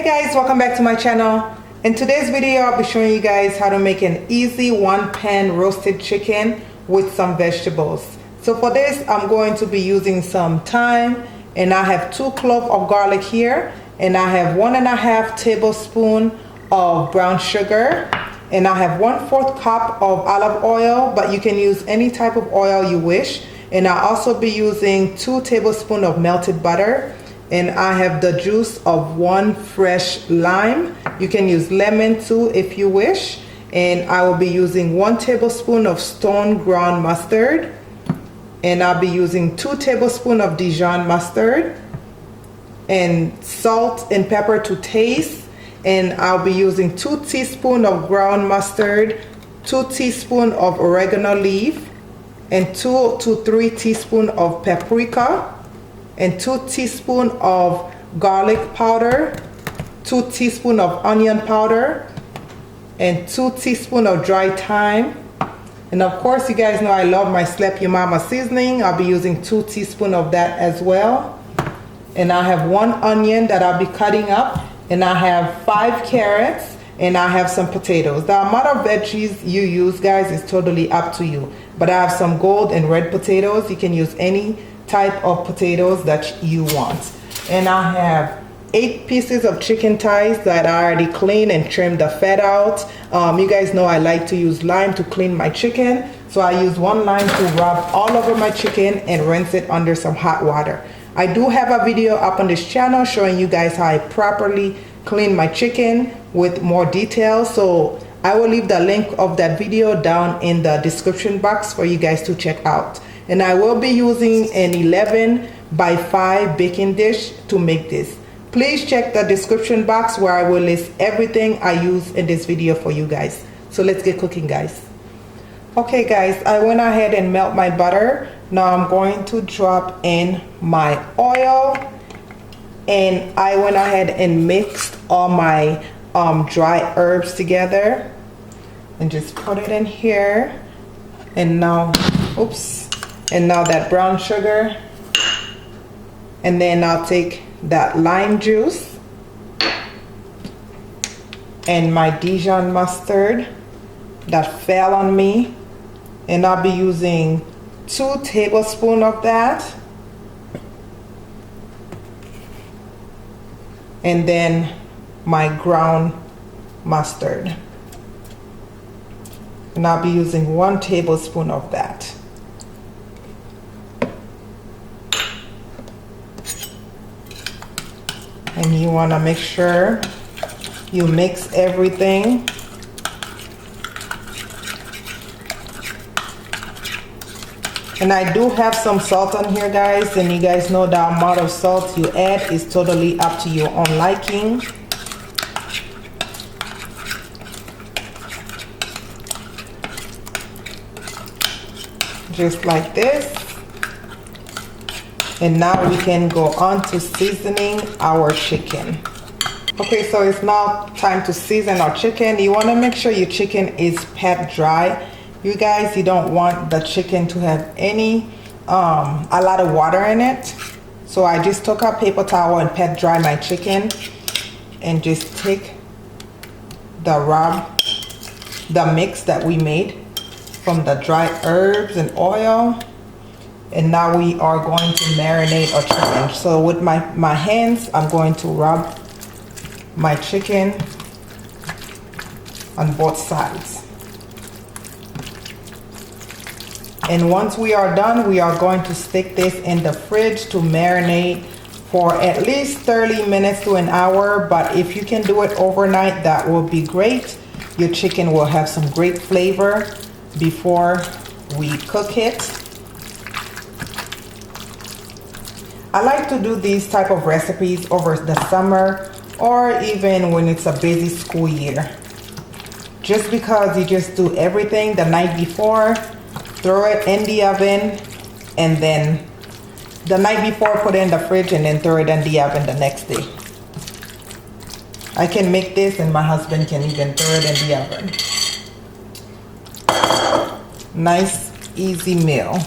Guys, welcome back to my channel. In today's video I'll be showing you guys how to make an easy one pan roasted chicken with some vegetables. So for this I'm going to be using some thyme, and I have 2 cloves of garlic here, and I have 1.5 tablespoons of brown sugar, and I have 1/4 cup of olive oil, but you can use any type of oil you wish. And I'll also be using 2 tablespoons of melted butter, and I have the juice of 1 fresh lime. You can use lemon too if you wish. And I will be using 1 tablespoon of stone ground mustard, and I'll be using 2 tablespoons of Dijon mustard, and salt and pepper to taste. And I'll be using 2 teaspoons of ground mustard, 2 teaspoons of oregano leaf, and 2 to 3 teaspoons of paprika, and 2 teaspoons of garlic powder, 2 teaspoons of onion powder, and 2 teaspoons of dry thyme. And of course, you guys know I love my Slap Your Mama seasoning. I'll be using 2 teaspoons of that as well. And I have 1 onion that I'll be cutting up, and I have 5 carrots, and I have some potatoes. The amount of veggies you use, guys, is totally up to you. But I have some gold and red potatoes. You can use any type of potatoes that you want. And I have 8 pieces of chicken thighs that I already cleaned and trimmed the fat out. You guys know I like to use lime to clean my chicken, so I use 1 lime to rub all over my chicken and rinse it under some hot water. I do have a video up on this channel showing you guys how I properly clean my chicken with more details, so I will leave the link of that video down in the description box for you guys to check out. And I will be using an 11 by 5 baking dish to make this. Please check the description box where I will list everything I use in this video for you guys. So let's get cooking, guys. Okay guys, I went ahead and melt my butter. Now I'm going to drop in my oil, and I went ahead and mixed all my dry herbs together and just put it in here. And now, oops, and now that brown sugar, and then I'll take that lime juice and my Dijon mustard that fell on me, and I'll be using 2 tablespoons of that, and then my ground mustard, and I'll be using 1 tablespoon of that. And you want to make sure you mix everything. And I do have some salt on here, guys, and you guys know the amount of salt you add is totally up to your own liking. Just like this. And now we can go on to seasoning our chicken. Okay, so it's now time to season our chicken. You want to make sure your chicken is pat dry. You guys, you don't want the chicken to have any a lot of water in it. So I just took a paper towel and pat dry my chicken, and just take the mix that we made from the dry herbs and oil. And now we are going to marinate our chicken. So with my hands, I'm going to rub my chicken on both sides. And once we are done, we are going to stick this in the fridge to marinate for at least 30 minutes to an hour. But if you can do it overnight, that will be great. Your chicken will have some great flavor before we cook it. I like to do these type of recipes over the summer, or even when it's a busy school year. Just because you just do everything the night before, throw it in the oven, and then the night before put it in the fridge, and then throw it in the oven the next day. I can make this, and my husband can even throw it in the oven. Nice, easy meal.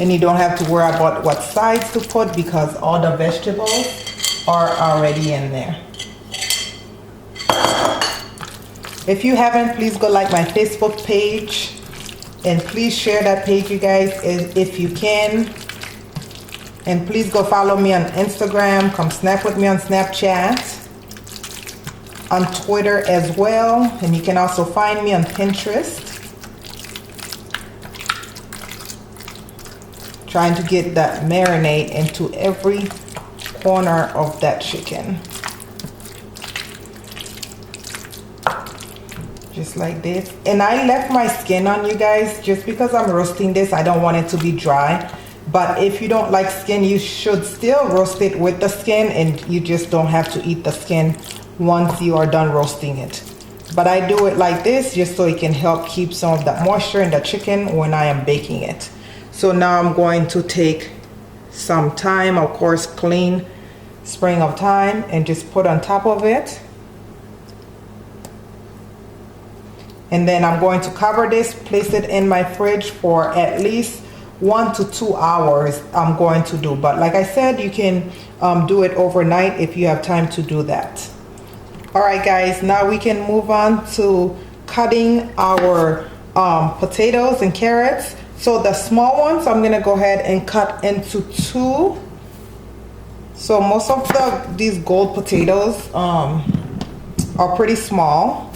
And you don't have to worry about what sides to put because all the vegetables are already in there. If you haven't, please go like my Facebook page. And please share that page, you guys, if you can. And please go follow me on Instagram. Come snap with me on Snapchat. On Twitter as well. And you can also find me on Pinterest. Trying to get that marinade into every corner of that chicken. Just like this. And I left my skin on, you guys, just because I'm roasting this. I don't want it to be dry. But if you don't like skin, you should still roast it with the skin, and you just don't have to eat the skin once you are done roasting it. But I do it like this just so it can help keep some of that moisture in the chicken when I am baking it. So now I'm going to take some thyme, of course clean spring of thyme, and just put on top of it. And then I'm going to cover this, place it in my fridge for at least 1 to 2 hours. I'm going to do, but like I said, you can do it overnight if you have time to do that. All right, guys, now we can move on to cutting our potatoes and carrots. So the small ones, I'm gonna go ahead and cut into 2. So most of these gold potatoes are pretty small.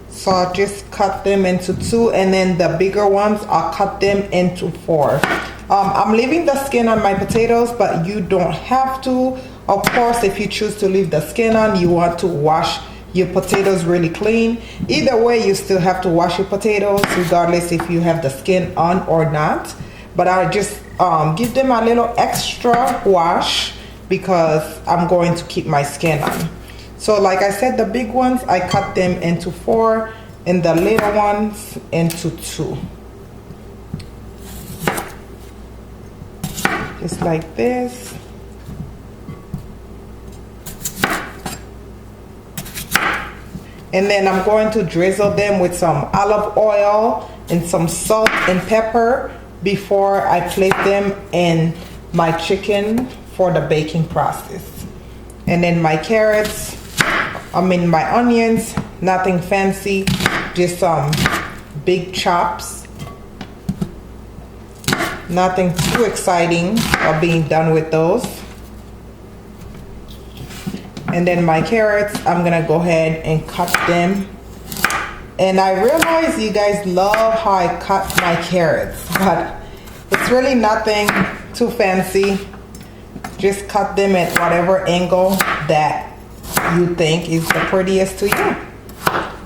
So I'll just cut them into 2, and then the bigger ones, I'll cut them into 4. I'm leaving the skin on my potatoes, but you don't have to. Of course, if you choose to leave the skin on, you want to wash your potatoes really clean. Either way, you still have to wash your potatoes, regardless if you have the skin on or not. But I just give them a little extra wash because I'm going to keep my skin on. So like I said, the big ones, I cut them into 4, and the little ones into 2. Just like this. And then I'm going to drizzle them with some olive oil and some salt and pepper before I place them in my chicken for the baking process. And then my carrots, my onions, nothing fancy, just some big chops. Nothing too exciting of being done with those. And then my carrots, I'm gonna go ahead and cut them. And I realize you guys love how I cut my carrots, but it's really nothing too fancy. Just cut them at whatever angle that you think is the prettiest to you.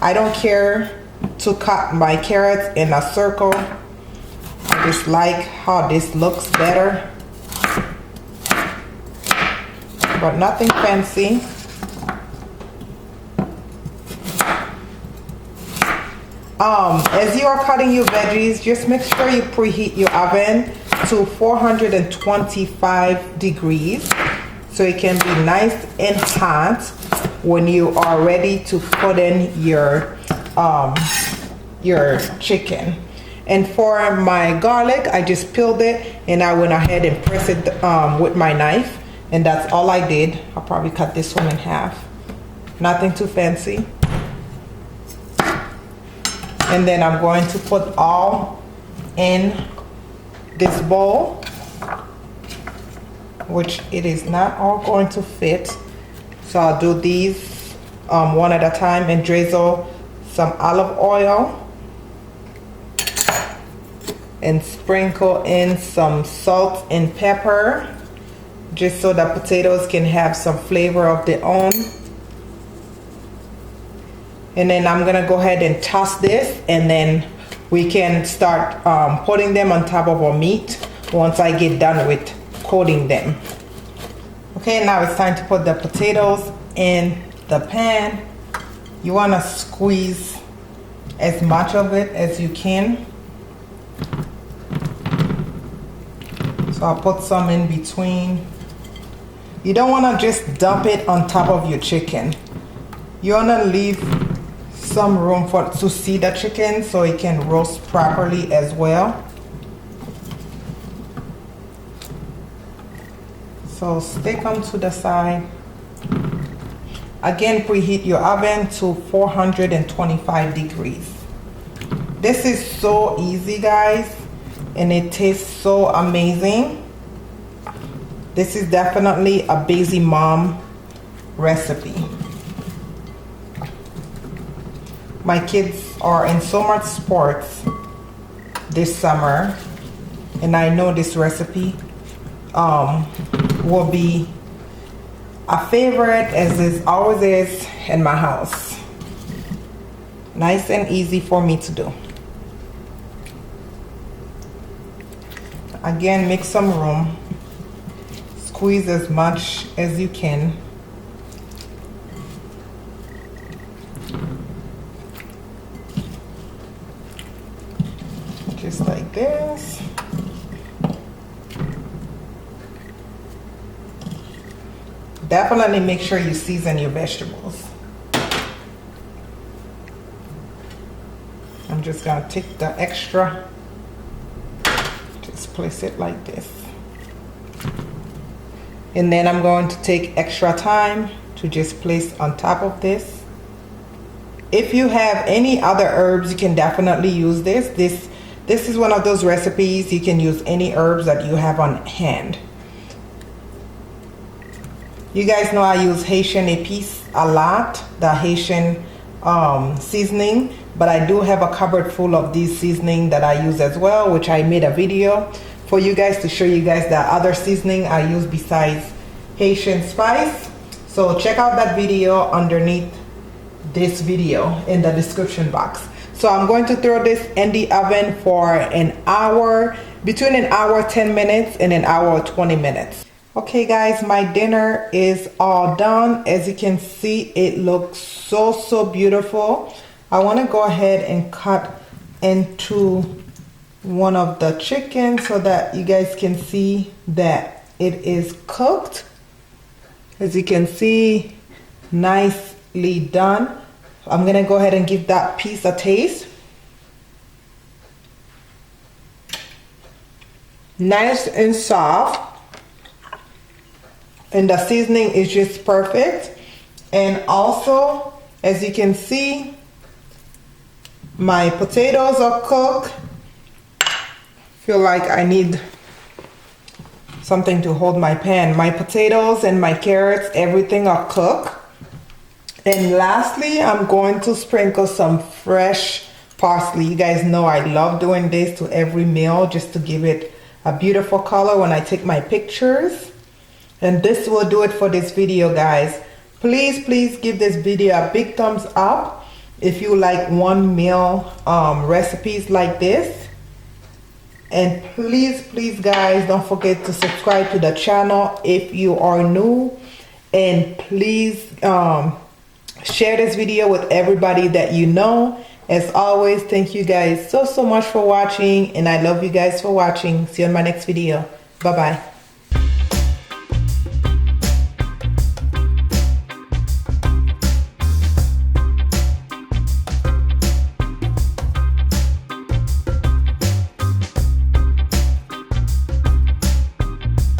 I don't care to cut my carrots in a circle. I just like how this looks better, but nothing fancy. As you are cutting your veggies, just make sure you preheat your oven to 425 degrees so it can be nice and hot when you are ready to put in your chicken. And for my garlic, I just peeled it and I went ahead and pressed it with my knife, and that's all I did. I'll probably cut this one in half. Nothing too fancy. And then I'm going to put all in this bowl, which it is not all going to fit. So I'll do these one at a time and drizzle some olive oil and sprinkle in some salt and pepper, just so the potatoes can have some flavor of their own. And then I'm gonna go ahead and toss this, and then we can start putting them on top of our meat once I get done with coating them. Okay, now it's time to put the potatoes in the pan. You wanna squeeze as much of it as you can. So I'll put some in between. You don't wanna just dump it on top of your chicken. You wanna leave some room to see the chicken so it can roast properly as well. So stick them to the side. Again, preheat your oven to 425 degrees. This is so easy, guys, and it tastes so amazing. This is definitely a busy mom recipe. My kids are in so much sports this summer, and I know this recipe will be a favorite, as it always is in my house. Nice and easy for me to do. Again, make some room. Squeeze as much as you can. Just like this. Definitely make sure you season your vegetables. I'm just gonna take the extra, just place it like this. And then I'm going to take extra thyme to just place on top of this. If you have any other herbs, you can definitely use this. This is one of those recipes you can use any herbs that you have on hand. You guys know I use Haitian épices a lot, the Haitian seasoning, but I do have a cupboard full of these seasoning that I use as well, which I made a video for you guys to show you guys the other seasoning I use besides Haitian spice. So check out that video underneath this video in the description box. So I'm going to throw this in the oven for an hour, between an hour 10 minutes and an hour 20 minutes. Okay guys, my dinner is all done. As you can see, it looks so beautiful. I want to go ahead and cut into one of the chicken so that you guys can see that it is cooked. As you can see, nicely done. I'm gonna go ahead and give that piece a taste. Nice and soft, and the seasoning is just perfect. And also, as you can see, my potatoes are cooked. Feel like I need something to hold my pan. My potatoes and my carrots, everything are cooked. And lastly, I'm going to sprinkle some fresh parsley. You guys know I love doing this to every meal just to give it a beautiful color when I take my pictures. And this will do it for this video, guys. Please give this video a big thumbs up if you like one meal recipes like this. And please guys, don't forget to subscribe to the channel if you are new. And please share this video with everybody that you know. As always, thank you guys so much for watching, and I love you guys for watching. See you in my next video. Bye bye.